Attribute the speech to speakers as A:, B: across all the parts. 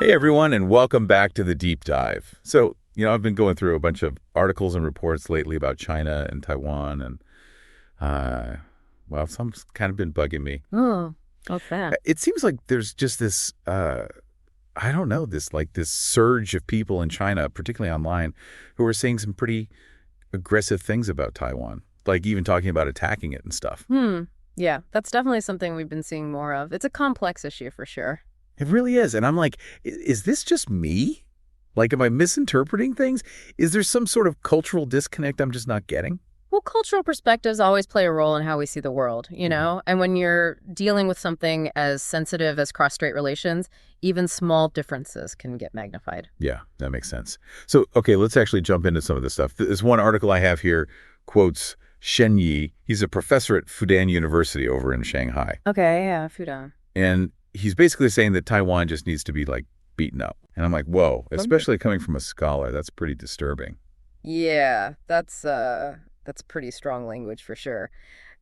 A: Hey everyone, and welcome back to the Deep Dive. So, I've been going through a bunch of articles and reports lately about China and Taiwan, and, some's kind of been bugging me.
B: Oh, what's that?
A: It seems like there's just this, this surge of people in China, particularly online, who are saying some pretty aggressive things about Taiwan, like even talking about attacking it and stuff.
B: Yeah, that's definitely something we've been seeing more of. It's a complex issue for sure.
A: It really is. And I'm like, is this just me? Like, am I misinterpreting things? Is there some sort of cultural disconnect I'm just not getting?
B: Well, cultural perspectives always play a role in how we see the world, And when you're dealing with something as sensitive as cross-strait relations, even small differences can get magnified.
A: Yeah, that makes sense. So, okay, let's actually jump into some of this stuff. This one article I have here quotes Shen Yi. He's a professor at Fudan University over in Shanghai.
B: Okay, yeah, Fudan.
A: And he's basically saying that Taiwan just needs to be, beaten up. And I'm like, whoa, especially coming from a scholar, that's pretty disturbing.
B: Yeah, that's pretty strong language for sure.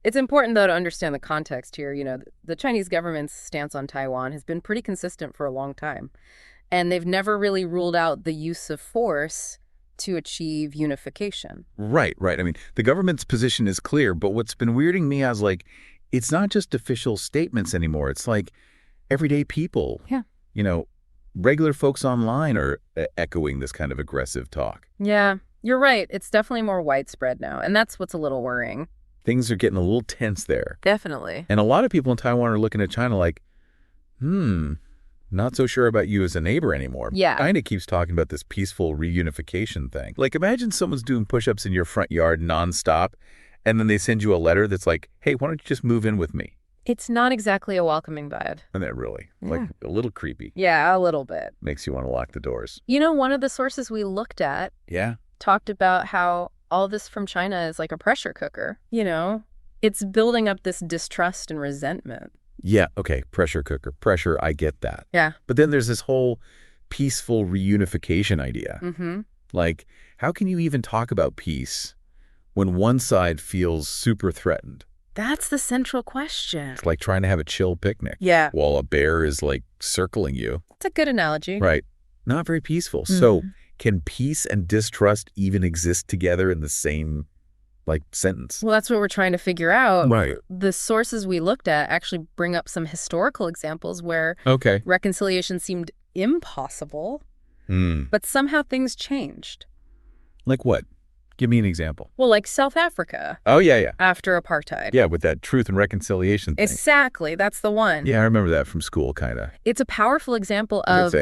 B: It's important, though, to understand the context here. The Chinese government's stance on Taiwan has been pretty consistent for a long time. And they've never really ruled out the use of force to achieve unification.
A: Right. I mean, the government's position is clear, but what's been weirding me is, it's not just official statements anymore. It's like everyday people.
B: Yeah.
A: Regular folks online are echoing this kind of aggressive talk.
B: Yeah, you're right. It's definitely more widespread now, and that's what's a little worrying.
A: Things are getting a little tense there.
B: Definitely.
A: And a lot of people in Taiwan are looking at China like, not so sure about you as a neighbor anymore.
B: Yeah.
A: China keeps talking about this peaceful reunification thing. Like, imagine someone's doing push-ups in your front yard nonstop, and then they send you a letter that's like, hey, why don't you just move in with me?
B: It's not exactly a welcoming vibe.
A: Isn't that really?
B: Yeah.
A: A little creepy.
B: Yeah, a little bit.
A: Makes you want to lock the doors.
B: One of the sources we looked at talked about how all this from China is like a pressure cooker. It's building up this distrust and resentment.
A: Yeah, okay, pressure cooker. Pressure, I get that.
B: Yeah.
A: But then there's this whole peaceful reunification idea.
B: Mm-hmm.
A: Like, how can you even talk about peace when one side feels super threatened?
B: That's the central question.
A: It's like trying to have a chill picnic.
B: Yeah.
A: While a bear is, circling you.
B: That's a good analogy.
A: Right. Not very peaceful.
B: Mm-hmm.
A: So can peace and distrust even exist together in the same, sentence?
B: Well, that's what we're trying to figure out.
A: Right.
B: The sources we looked at actually bring up some historical examples where reconciliation seemed impossible, but somehow things changed.
A: Like what? Give me an example.
B: Well, like South Africa.
A: Oh, yeah.
B: After apartheid.
A: Yeah, with that truth and reconciliation thing.
B: Exactly. That's the one.
A: Yeah, I remember that from school, kind of.
B: It's a powerful example of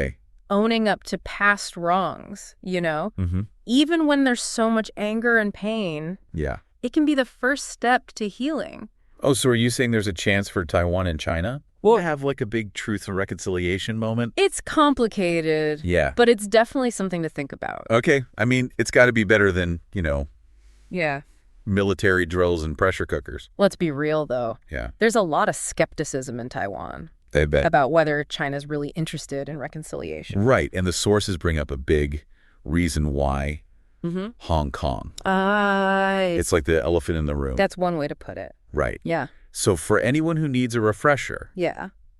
B: owning up to past wrongs,
A: Mm-hmm.
B: Even when there's so much anger and pain, it can be the first step to healing.
A: Oh, so are you saying there's a chance for Taiwan and China? We'll have a big truth and reconciliation moment?
B: It's complicated.
A: Yeah.
B: But it's definitely something to think about.
A: Okay. I mean, it's got to be better than,
B: Yeah.
A: military drills and pressure cookers.
B: Let's be real, though.
A: Yeah.
B: There's a lot of skepticism in Taiwan.
A: I bet.
B: About whether China's really interested in reconciliation.
A: Right. And the sources bring up a big reason why.
B: Mm-hmm.
A: Hong Kong.
B: It's
A: like the elephant in the room.
B: That's one way to put it.
A: Right.
B: Yeah.
A: So for anyone who needs a refresher,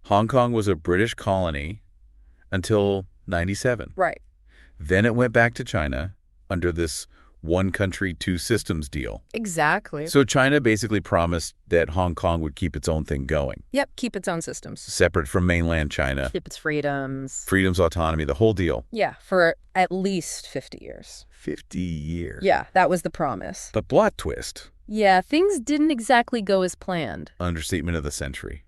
A: Hong Kong was a British colony until 97.
B: Right.
A: Then it went back to China under this one country, two systems deal.
B: Exactly.
A: So China basically promised that Hong Kong would keep its own thing going.
B: Yep, keep its own systems.
A: Separate from mainland China.
B: Keep its freedoms.
A: Freedoms, autonomy, the whole deal.
B: Yeah, for at least 50 years.
A: 50 years.
B: Yeah, that was the promise.
A: But plot twist.
B: Yeah, things didn't exactly go as planned.
A: Understatement of the century.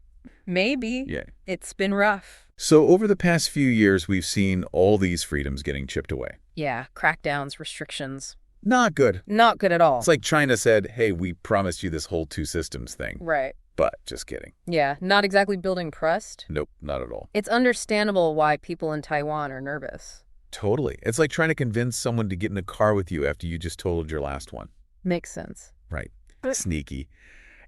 B: Maybe.
A: Yeah.
B: It's been rough.
A: So over the past few years, we've seen all these freedoms getting chipped away.
B: Yeah, crackdowns, restrictions.
A: Not good.
B: Not good at all.
A: It's like China said, hey, we promised you this whole two systems thing.
B: Right.
A: But just kidding.
B: Yeah, not exactly building trust.
A: Nope, not at all.
B: It's understandable why people in Taiwan are nervous.
A: Totally. It's like trying to convince someone to get in a car with you after you just totaled your last one.
B: Makes sense.
A: Right. Sneaky.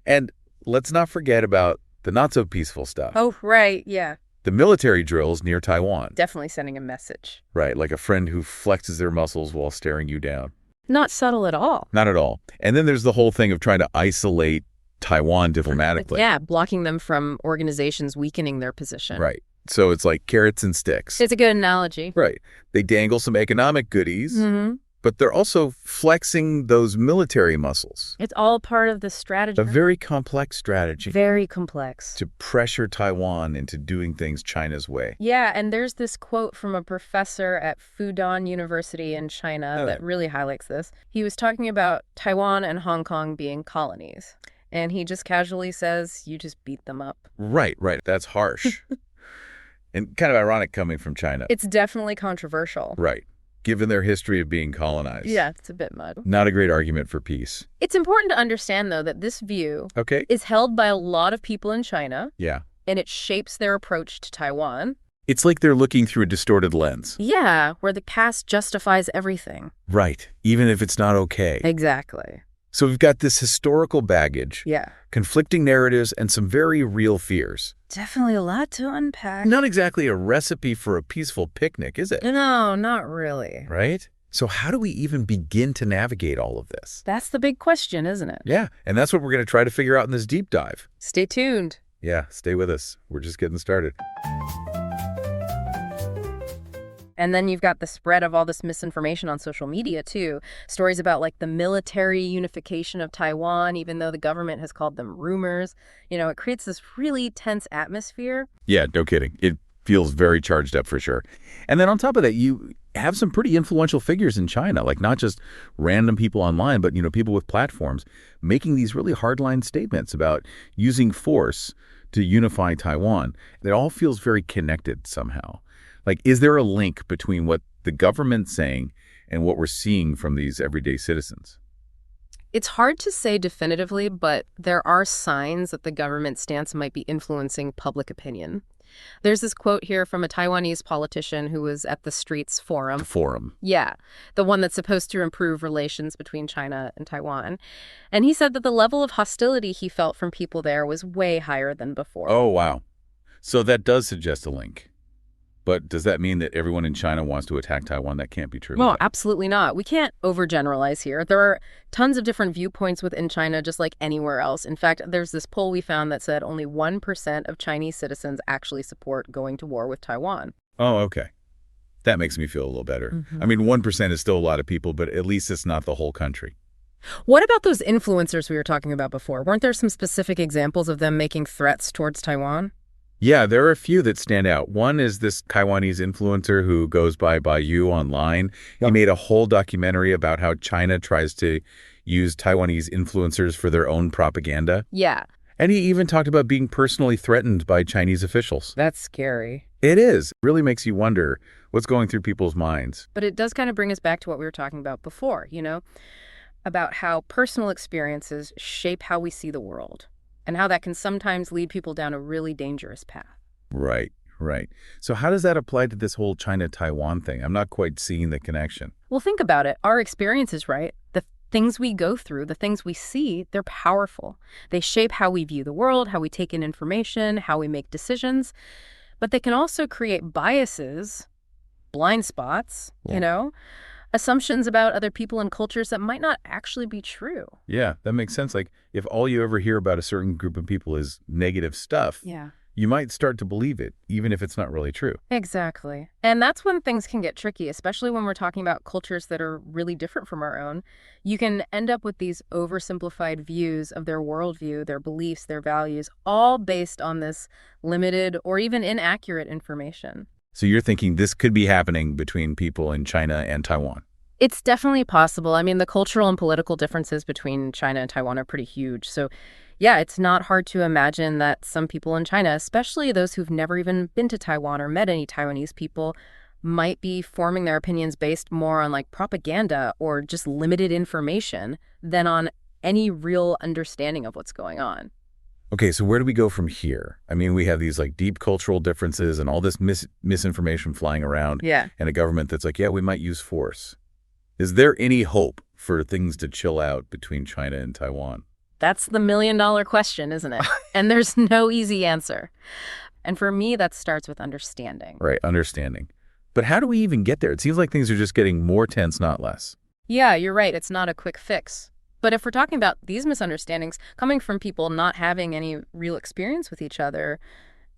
A: And let's not forget about the not-so-peaceful stuff.
B: Oh, right, yeah.
A: The military drills near Taiwan.
B: Definitely sending a message.
A: Right, like a friend who flexes their muscles while staring you down.
B: Not subtle at all.
A: Not at all. And then there's the whole thing of trying to isolate Taiwan diplomatically.
B: Yeah, blocking them from organizations weakening their position.
A: Right. So it's like carrots and sticks.
B: It's a good analogy.
A: Right. They dangle some economic goodies,
B: Mm-hmm.
A: but they're also flexing those military muscles.
B: It's all part of the strategy.
A: A very complex strategy
B: Very complex.
A: to pressure Taiwan into doing things China's way.
B: Yeah, and there's this quote from a professor at Fudan University in China that really highlights this. He was talking about Taiwan and Hong Kong being colonies. And he just casually says, you just beat them up.
A: Right. That's harsh. And kind of ironic coming from China.
B: It's definitely controversial.
A: Right. Given their history of being colonized.
B: Yeah, it's a bit mud.
A: Not a great argument for peace.
B: It's important to understand, though, that this view
A: Okay.
B: is held by a lot of people in China.
A: Yeah.
B: And it shapes their approach to Taiwan.
A: It's like they're looking through a distorted lens.
B: Yeah, where the past justifies everything.
A: Right. Even if it's not okay.
B: Exactly.
A: So we've got this historical baggage,
B: Yeah.
A: conflicting narratives, and some very real fears.
B: Definitely a lot to unpack.
A: Not exactly a recipe for a peaceful picnic, is it?
B: No, not really.
A: Right? So how do we even begin to navigate all of this?
B: That's the big question, isn't it?
A: Yeah, and that's what we're going to try to figure out in this deep dive.
B: Stay tuned.
A: Yeah, stay with us. We're just getting started.
B: And then you've got the spread of all this misinformation on social media, too. Stories about, like, the military unification of Taiwan, even though the government has called them rumors. You know, it creates this really tense atmosphere.
A: Yeah, no kidding. It feels very charged up for sure. And then on top of that, you have some pretty influential figures in China, like not just random people online, but, people with platforms making these really hardline statements about using force to unify Taiwan. It all feels very connected somehow. Like, is there a link between what the government's saying and what we're seeing from these everyday citizens?
B: It's hard to say definitively, but there are signs that the government stance might be influencing public opinion. There's this quote here from a Taiwanese politician who was at the Streets Forum.
A: The forum.
B: Yeah, the one that's supposed to improve relations between China and Taiwan. And he said that the level of hostility he felt from people there was way higher than before.
A: Oh, wow. So that does suggest a link. But does that mean that everyone in China wants to attack Taiwan? That can't be true.
B: No, absolutely not. We can't overgeneralize here. There are tons of different viewpoints within China, just like anywhere else. In fact, there's this poll we found that said only 1% of Chinese citizens actually support going to war with Taiwan.
A: Oh, okay. That makes me feel a little better.
B: Mm-hmm.
A: I mean, 1% is still a lot of people, but at least it's not the whole country.
B: What about those influencers we were talking about before? Weren't there some specific examples of them making threats towards Taiwan?
A: Yeah, there are a few that stand out. One is this Taiwanese influencer who goes by Yu online. He made a whole documentary about how China tries to use Taiwanese influencers for their own propaganda.
B: Yeah.
A: And he even talked about being personally threatened by Chinese officials.
B: That's scary.
A: It is. It really makes you wonder what's going through people's minds.
B: But it does kind of bring us back to what we were talking about before, about how personal experiences shape how we see the world. And how that can sometimes lead people down a really dangerous path.
A: Right. So how does that apply to this whole China-Taiwan thing? I'm not quite seeing the connection.
B: Well, think about it. Our experiences, right? The things we go through, the things we see, they're powerful. They shape how we view the world, how we take in information, how we make decisions. But they can also create biases, blind spots, assumptions about other people and cultures that might not actually be true.
A: Yeah, that makes sense. Like, if all you ever hear about a certain group of people is negative stuff, you might start to believe it, even if it's not really true.
B: Exactly. And that's when things can get tricky, especially when we're talking about cultures that are really different from our own. You can end up with these oversimplified views of their worldview, their beliefs, their values, all based on this limited or even inaccurate information.
A: So you're thinking this could be happening between people in China and Taiwan?
B: It's definitely possible. I mean, the cultural and political differences between China and Taiwan are pretty huge. So, yeah, it's not hard to imagine that some people in China, especially those who've never even been to Taiwan or met any Taiwanese people, might be forming their opinions based more on like propaganda or just limited information than on any real understanding of what's going on.
A: Okay, so where do we go from here? I mean, we have these like deep cultural differences and all this misinformation flying around.
B: Yeah.
A: And a government that's like, yeah, we might use force. Is there any hope for things to chill out between China and Taiwan?
B: That's the million-dollar question, isn't it? And there's no easy answer. And for me, that starts with understanding.
A: Right, understanding. But how do we even get there? It seems like things are just getting more tense, not less.
B: Yeah, you're right. It's not a quick fix. But if we're talking about these misunderstandings coming from people not having any real experience with each other,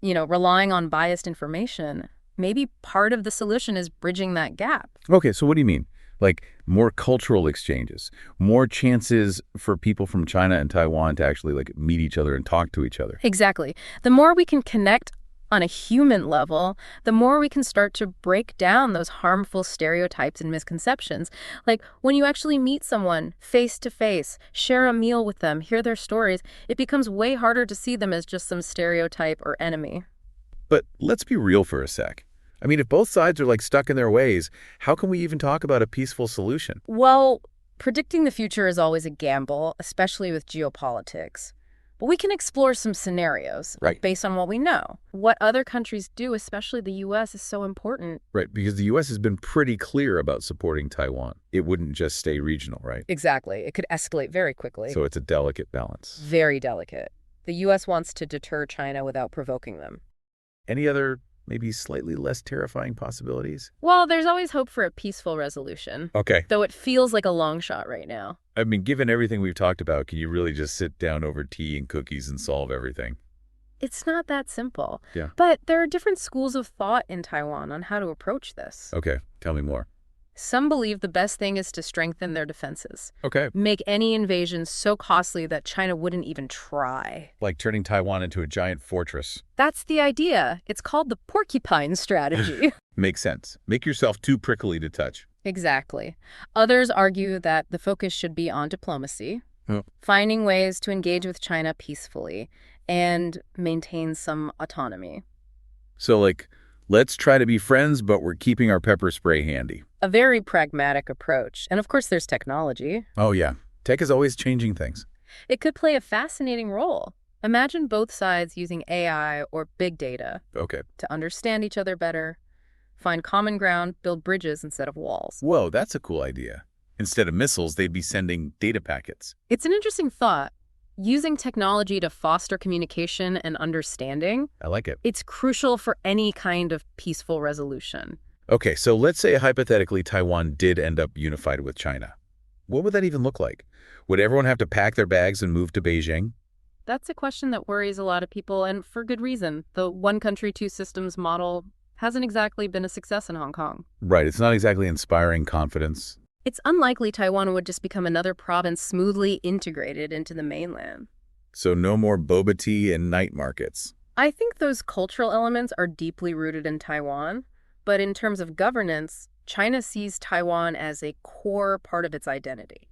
B: relying on biased information, maybe part of the solution is bridging that gap.
A: Okay, so what do you mean? Like more cultural exchanges, more chances for people from China and Taiwan to actually like meet each other and talk to each other.
B: Exactly. The more we can connect on a human level, the more we can start to break down those harmful stereotypes and misconceptions. Like when you actually meet someone face to face, share a meal with them, hear their stories, it becomes way harder to see them as just some stereotype or enemy.
A: But let's be real for a sec. I mean, if both sides are like stuck in their ways, how can we even talk about a peaceful solution?
B: Well, predicting the future is always a gamble, especially with geopolitics. But we can explore some scenarios based on what we know. What other countries do, especially the U.S., is so important.
A: Right, because the U.S. has been pretty clear about supporting Taiwan. It wouldn't just stay regional, right?
B: Exactly. It could escalate very quickly.
A: So it's a delicate balance.
B: Very delicate. The U.S. wants to deter China without provoking them.
A: Any other maybe slightly less terrifying possibilities?
B: Well, there's always hope for a peaceful resolution.
A: Okay.
B: Though it feels like a long shot right now.
A: I mean, given everything we've talked about, can you really just sit down over tea and cookies and solve everything?
B: It's not that simple.
A: Yeah.
B: But there are different schools of thought in Taiwan on how to approach this.
A: Okay, tell me more.
B: Some believe the best thing is to strengthen their defenses.
A: Okay.
B: Make any invasion so costly that China wouldn't even try.
A: Like turning Taiwan into a giant fortress.
B: That's the idea. It's called the porcupine strategy.
A: Makes sense. Make yourself too prickly to touch.
B: Exactly. Others argue that the focus should be on diplomacy, finding ways to engage with China peacefully, and maintain some autonomy.
A: So like, let's try to be friends, but we're keeping our pepper spray handy.
B: A very pragmatic approach. And of course, there's technology.
A: Oh, yeah. Tech is always changing things.
B: It could play a fascinating role. Imagine both sides using AI or big data to understand each other better, find common ground, build bridges instead of walls.
A: Whoa, that's a cool idea. Instead of missiles, they'd be sending data packets.
B: It's an interesting thought. Using technology to foster communication and understanding.
A: I like it.
B: It's crucial for any kind of peaceful resolution.
A: Okay, so let's say hypothetically Taiwan did end up unified with China. What would that even look like? Would everyone have to pack their bags and move to Beijing?
B: That's a question that worries a lot of people, and for good reason. The one country, two systems model hasn't exactly been a success in Hong Kong.
A: Right, it's not exactly inspiring confidence.
B: It's unlikely Taiwan would just become another province smoothly integrated into the mainland.
A: So no more boba tea and night markets.
B: I think those cultural elements are deeply rooted in Taiwan, but in terms of governance, China sees Taiwan as a core part of its identity.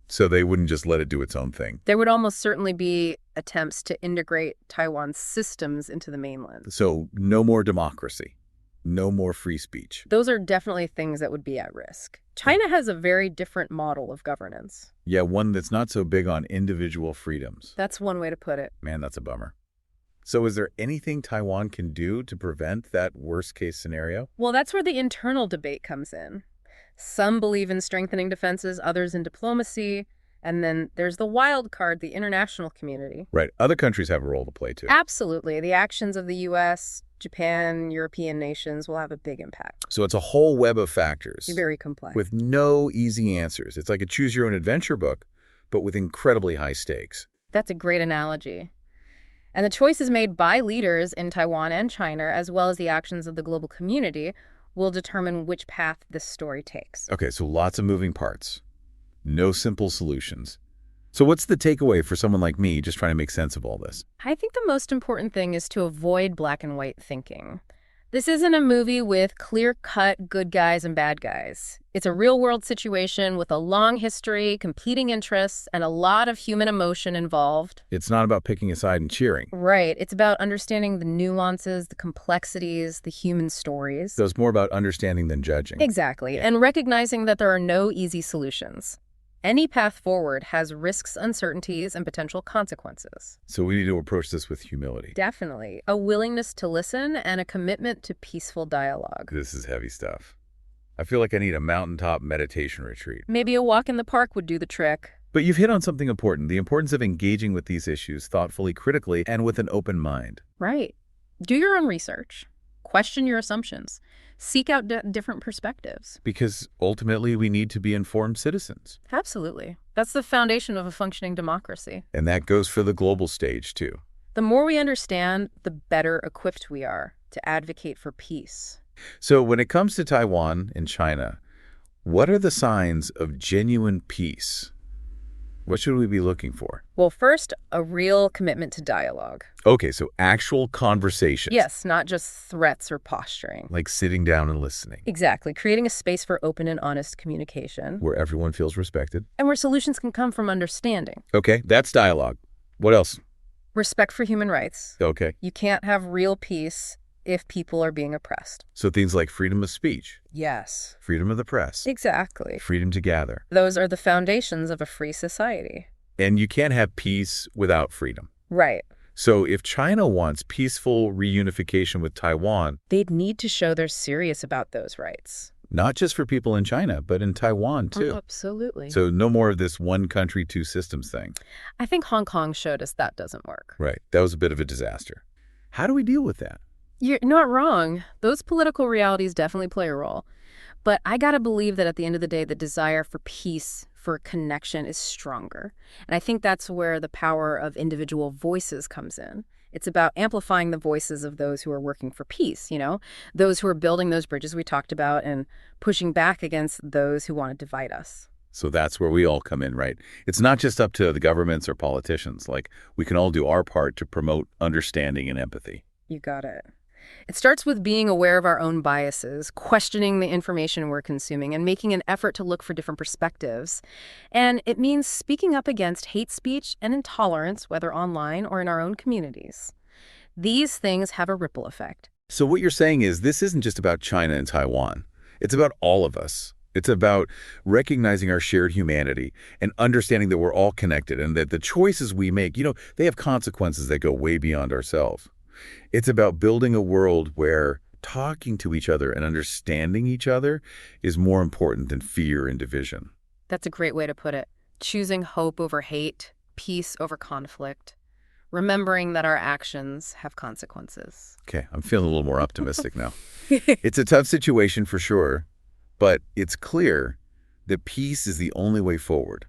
A: So they wouldn't just let it do its own thing.
B: There would almost certainly be attempts to integrate Taiwan's systems into the mainland.
A: So no more democracy. No more free speech.
B: Those are definitely things that would be at risk. China has a very different model of governance.
A: Yeah, one that's not so big on individual freedoms.
B: That's one way to put it.
A: Man, that's a bummer. So is there anything Taiwan can do to prevent that worst-case scenario?
B: Well, that's where the internal debate comes in. Some believe in strengthening defenses, others in diplomacy, and then there's the wild card, the international community.
A: Right. Other countries have a role to play, too.
B: Absolutely. The actions of the U.S., Japan, European nations will have a big impact.
A: So it's a whole web of factors.
B: Very complex.
A: With no easy answers. It's like a choose-your-own-adventure book, but with incredibly high stakes.
B: That's a great analogy. And the choices made by leaders in Taiwan and China, as well as the actions of the global community, will determine which path this story takes.
A: Okay, so lots of moving parts. No simple solutions. So what's the takeaway for someone like me just trying to make sense of all this?
B: I think the most important thing is to avoid black and white thinking. This isn't a movie with clear-cut good guys and bad guys. It's a real-world situation with a long history, competing interests, and a lot of human emotion involved.
A: It's not about picking a side and cheering.
B: Right. It's about understanding the nuances, the complexities, the human stories.
A: So it's more about understanding than judging.
B: Exactly. And recognizing that there are no easy solutions. Any path forward has risks, uncertainties, and potential consequences.
A: So we need to approach this with humility.
B: Definitely. A willingness to listen and a commitment to peaceful dialogue.
A: This is heavy stuff. I feel like I need a mountaintop meditation retreat.
B: Maybe a walk in the park would do the trick.
A: But you've hit on something important, the importance of engaging with these issues thoughtfully, critically, and with an open mind.
B: Right. Do your own research. Question your assumptions. Seek out different perspectives.
A: Because ultimately we need to be informed citizens.
B: Absolutely. That's the foundation of a functioning democracy.
A: And that goes for the global stage, too.
B: The more we understand, the better equipped we are to advocate for peace.
A: So when it comes to Taiwan and China, what are the signs of genuine peace? What should we be looking for?
B: Well, first, a real commitment to dialogue.
A: Okay, so actual conversations.
B: Yes, not just threats or posturing.
A: Like sitting down and listening.
B: Exactly, creating a space for open and honest communication.
A: Where everyone feels respected.
B: And where solutions can come from understanding.
A: Okay, that's dialogue. What else?
B: Respect for human rights.
A: Okay.
B: You can't have real peace if people are being oppressed.
A: So things like freedom of speech.
B: Yes.
A: Freedom of the press.
B: Exactly.
A: Freedom to gather.
B: Those are the foundations of a free society.
A: And you can't have peace without freedom.
B: Right.
A: So if China wants peaceful reunification with Taiwan,
B: they'd need to show they're serious about those rights.
A: Not just for people in China, but in Taiwan, too.
B: Oh, absolutely.
A: So no more of this one country, two systems thing.
B: I think Hong Kong showed us that doesn't work.
A: Right. That was a bit of a disaster. How do we deal with that?
B: You're not wrong. Those political realities definitely play a role. But I gotta believe that at the end of the day, the desire for peace, for connection is stronger. And I think that's where the power of individual voices comes in. It's about amplifying the voices of those who are working for peace, those who are building those bridges we talked about and pushing back against those who want to divide us.
A: So that's where we all come in, right? It's not just up to the governments or politicians. Like, we can all do our part to promote understanding and empathy.
B: You got it. It starts with being aware of our own biases, questioning the information we're consuming, and making an effort to look for different perspectives. And it means speaking up against hate speech and intolerance, whether online or in our own communities. These things have a ripple effect.
A: So what you're saying is this isn't just about China and Taiwan. It's about all of us. It's about recognizing our shared humanity and understanding that we're all connected and that the choices we make, they have consequences that go way beyond ourselves. It's about building a world where talking to each other and understanding each other is more important than fear and division.
B: That's a great way to put it. Choosing hope over hate, peace over conflict, remembering that our actions have consequences.
A: Okay, I'm feeling a little more optimistic now. It's a tough situation for sure, but it's clear that peace is the only way forward.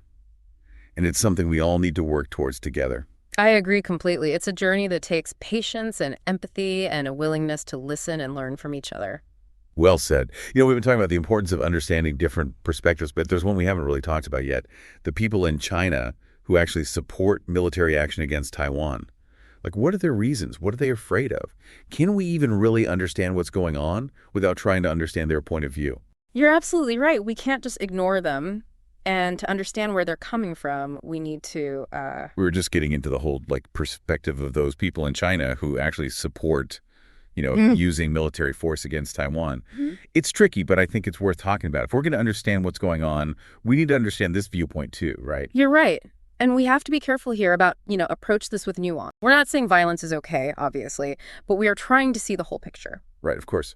A: And it's something we all need to work towards together.
B: I agree completely. It's a journey that takes patience and empathy and a willingness to listen and learn from each other.
A: Well said. We've been talking about the importance of understanding different perspectives, but there's one we haven't really talked about yet. The people in China who actually support military action against Taiwan. Like, what are their reasons? What are they afraid of? Can we even really understand what's going on without trying to understand their point of view?
B: You're absolutely right. We can't just ignore them. And to understand where they're coming from, we need to...
A: We were just getting into the whole, perspective of those people in China who actually support, using military force against Taiwan. Mm-hmm. It's tricky, but I think it's worth talking about. If we're going to understand what's going on, we need to understand this viewpoint too, right?
B: You're right. And we have to be careful here about, approach this with nuance. We're not saying violence is okay, obviously, but we are trying to see the whole picture.
A: Right, of course.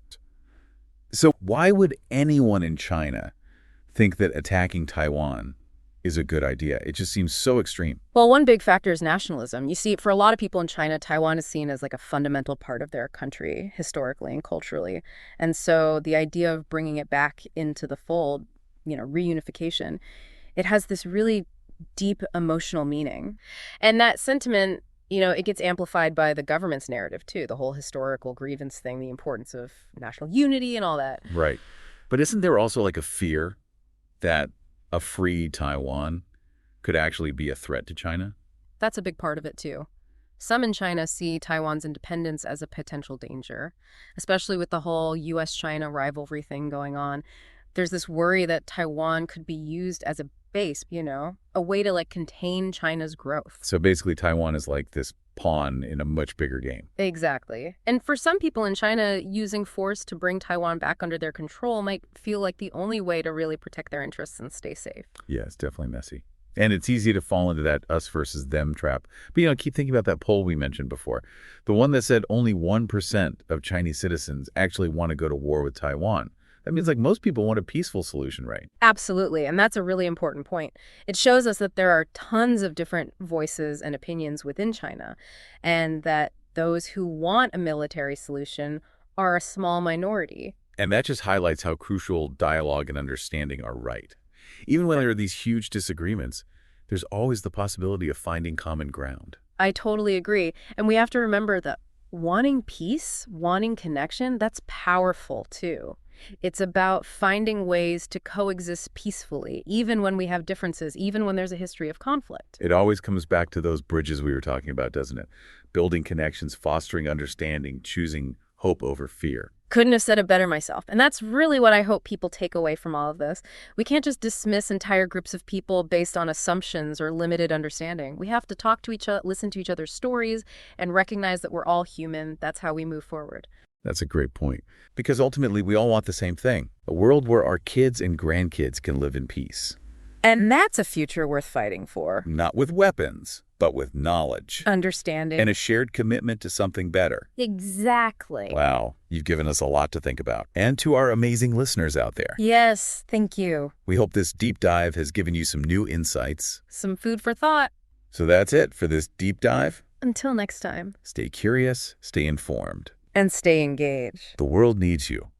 A: So why would anyone in China think that attacking Taiwan is a good idea? It just seems so extreme.
B: Well, one big factor is nationalism. You see, for a lot of people in China, Taiwan is seen as like a fundamental part of their country, historically and culturally. And so the idea of bringing it back into the fold, reunification, it has this really deep emotional meaning. And that sentiment, it gets amplified by the government's narrative, too, the whole historical grievance thing, the importance of national unity and all that.
A: Right. But isn't there also a fear that a free Taiwan could actually be a threat to China?
B: That's a big part of it, too. Some in China see Taiwan's independence as a potential danger, especially with the whole U.S.-China rivalry thing going on. There's this worry that Taiwan could be used as a base, a way to contain China's growth.
A: So basically Taiwan is like this pawn in a much bigger game.
B: Exactly. And for some people in China, using force to bring Taiwan back under their control might feel like the only way to really protect their interests and stay safe.
A: Yeah, it's definitely messy. And it's easy to fall into that us versus them trap. But, keep thinking about that poll we mentioned before. The one that said only 1% of Chinese citizens actually want to go to war with Taiwan. That means most people want a peaceful solution, right?
B: Absolutely. And that's a really important point. It shows us that there are tons of different voices and opinions within China, and that those who want a military solution are a small minority.
A: And that just highlights how crucial dialogue and understanding are right. Even when there are these huge disagreements, there's always the possibility of finding common ground.
B: I totally agree. And we have to remember that wanting peace, wanting connection, that's powerful too. It's about finding ways to coexist peacefully, even when we have differences, even when there's a history of conflict.
A: It always comes back to those bridges we were talking about, doesn't it? Building connections, fostering understanding, choosing hope over fear.
B: Couldn't have said it better myself. And that's really what I hope people take away from all of this. We can't just dismiss entire groups of people based on assumptions or limited understanding. We have to talk to each other, listen to each other's stories, and recognize that we're all human. That's how we move forward.
A: That's a great point. Because ultimately, we all want the same thing. A world where our kids and grandkids can live in peace.
B: And that's a future worth fighting for.
A: Not with weapons, but with knowledge.
B: Understanding.
A: And a shared commitment to something better.
B: Exactly.
A: Wow, you've given us a lot to think about. And to our amazing listeners out there.
B: Yes, thank you.
A: We hope this deep dive has given you some new insights.
B: Some food for thought.
A: So that's it for this deep dive.
B: Until next time.
A: Stay curious, stay informed.
B: And stay engaged.
A: The world needs you.